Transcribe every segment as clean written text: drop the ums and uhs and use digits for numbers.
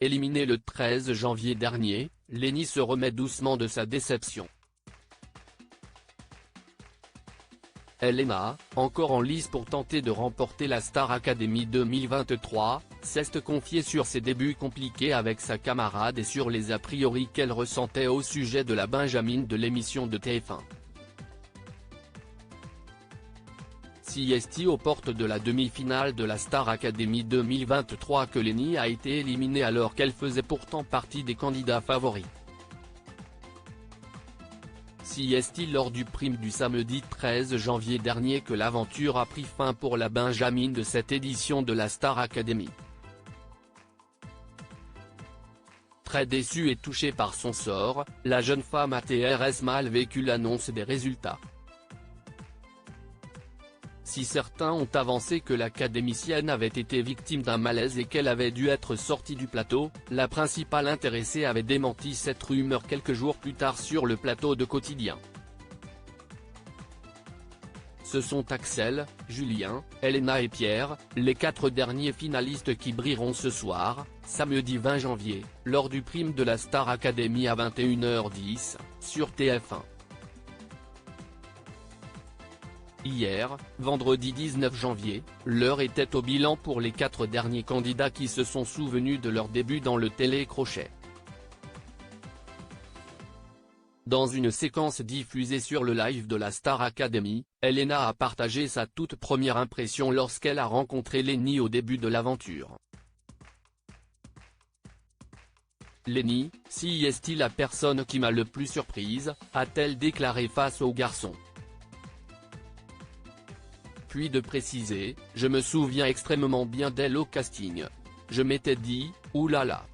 Éliminée le 13 janvier dernier, Lenny se remet doucement de sa déception. Elena, encore en lice pour tenter de remporter la Star Academy 2023, s'est confiée sur ses débuts compliqués avec sa camarade et sur les a priori qu'elle ressentait au sujet de la Benjamine de l'émission de TF1. C'est aux portes de la demi-finale de la Star Academy 2023 que Lenny a été éliminée alors qu'elle faisait pourtant partie des candidats favoris. C'est lors du prime du samedi 13 janvier dernier que l'aventure a pris fin pour la Benjamine de cette édition de la Star Academy. Très déçue et touchée par son sort, la jeune femme a très mal vécu l'annonce des résultats. Si certains ont avancé que l'académicienne avait été victime d'un malaise et qu'elle avait dû être sortie du plateau, la principale intéressée avait démenti cette rumeur quelques jours plus tard sur le plateau de Quotidien. Ce sont Axel, Julien, Elena et Pierre, les 4 derniers finalistes qui brilleront ce soir, samedi 20 janvier, lors du prime de la Star Academy à 21h10, sur TF1. Hier, vendredi 19 janvier, l'heure était au bilan pour les 4 derniers candidats qui se sont souvenus de leur début dans le télécrochet. Dans une séquence diffusée sur le live de la Star Academy, Elena a partagé sa toute première impression lorsqu'elle a rencontré Lenny au début de l'aventure. Lenny, c'est la personne qui m'a le plus surprise, a-t-elle déclaré face aux garçons. Puis de préciser, je me souviens extrêmement bien d'elle au casting. Je m'étais dit, oulala.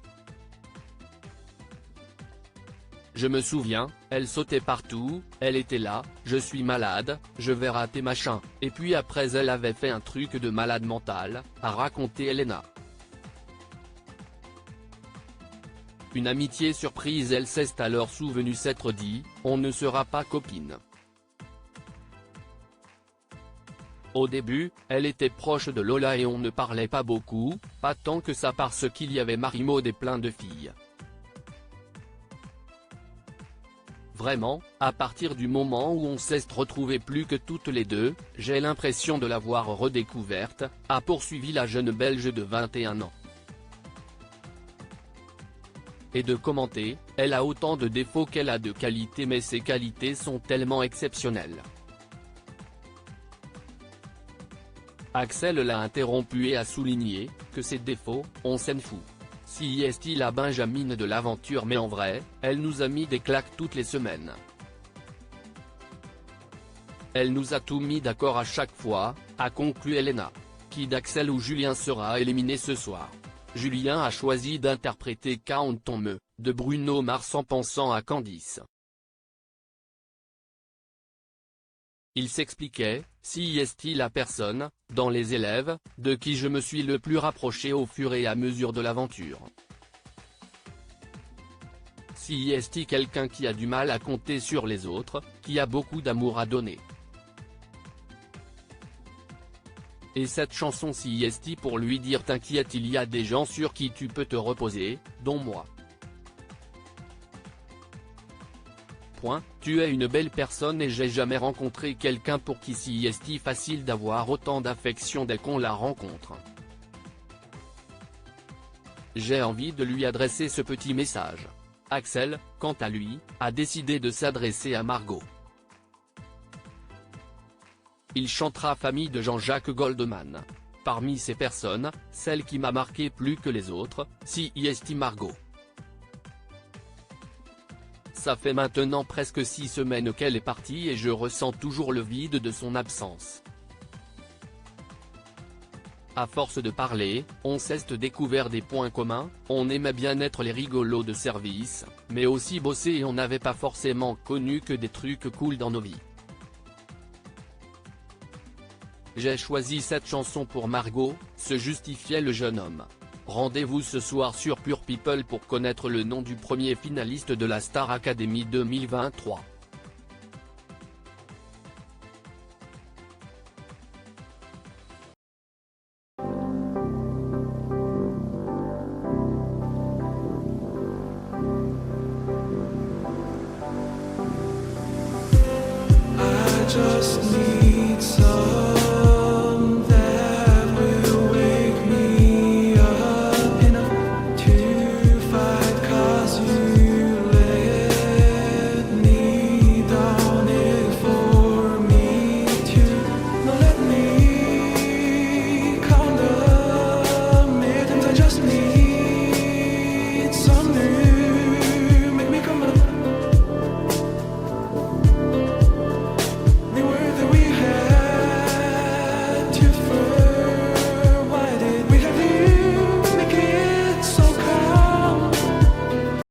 Je me souviens, elle sautait partout, elle était là, je suis malade, je vais rater machin, et puis après elle avait fait un truc de malade mental, a raconté Elena. Une amitié surprise, elle s'est alors souvenue s'être dit, on ne sera pas copines. Au début, elle était proche de Lola et on ne parlait pas beaucoup, pas tant que ça parce qu'il y avait Marie-Maud et plein de filles. Vraiment, à partir du moment où on s'est retrouvés plus que toutes les deux, j'ai l'impression de l'avoir redécouverte, a poursuivi la jeune Belge de 21 ans. Et de commenter, elle a autant de défauts qu'elle a de qualités mais ses qualités sont tellement exceptionnelles. Axel l'a interrompu et a souligné, que ses défauts, on s'en fout. C'est la Benjamine de l'aventure mais en vrai, elle nous a mis des claques toutes les semaines. Elle nous a tout mis d'accord à chaque fois, a conclu Elena. Qui d'Axel ou Julien sera éliminé ce soir? Julien a choisi d'interpréter Quand on me, de Bruno Mars en pensant à Candice. Il s'expliquait, c'est la personne, dans les élèves, de qui je me suis le plus rapproché au fur et à mesure de l'aventure. C'est quelqu'un qui a du mal à compter sur les autres, qui a beaucoup d'amour à donner. Et cette chanson c'est pour lui dire t'inquiète il y a des gens sur qui tu peux te reposer, dont moi. Tu es une belle personne et j'ai jamais rencontré quelqu'un pour qui c'est facile d'avoir autant d'affection dès qu'on la rencontre. J'ai envie de lui adresser ce petit message. Axel, quant à lui, a décidé de s'adresser à Margot. Il chantera Famille de Jean-Jacques Goldman. Parmi ces personnes, celle qui m'a marqué plus que les autres, c'est Margot. Ça fait maintenant presque 6 semaines qu'elle est partie et je ressens toujours le vide de son absence. À force de parler, on s'est découvert des points communs, on aimait bien être les rigolos de service, mais aussi bosser et on n'avait pas forcément connu que des trucs cool dans nos vies. J'ai choisi cette chanson pour Margot, se justifiait le jeune homme. Rendez-vous ce soir sur Pure People pour connaître le nom du premier finaliste de la Star Academy 2023. just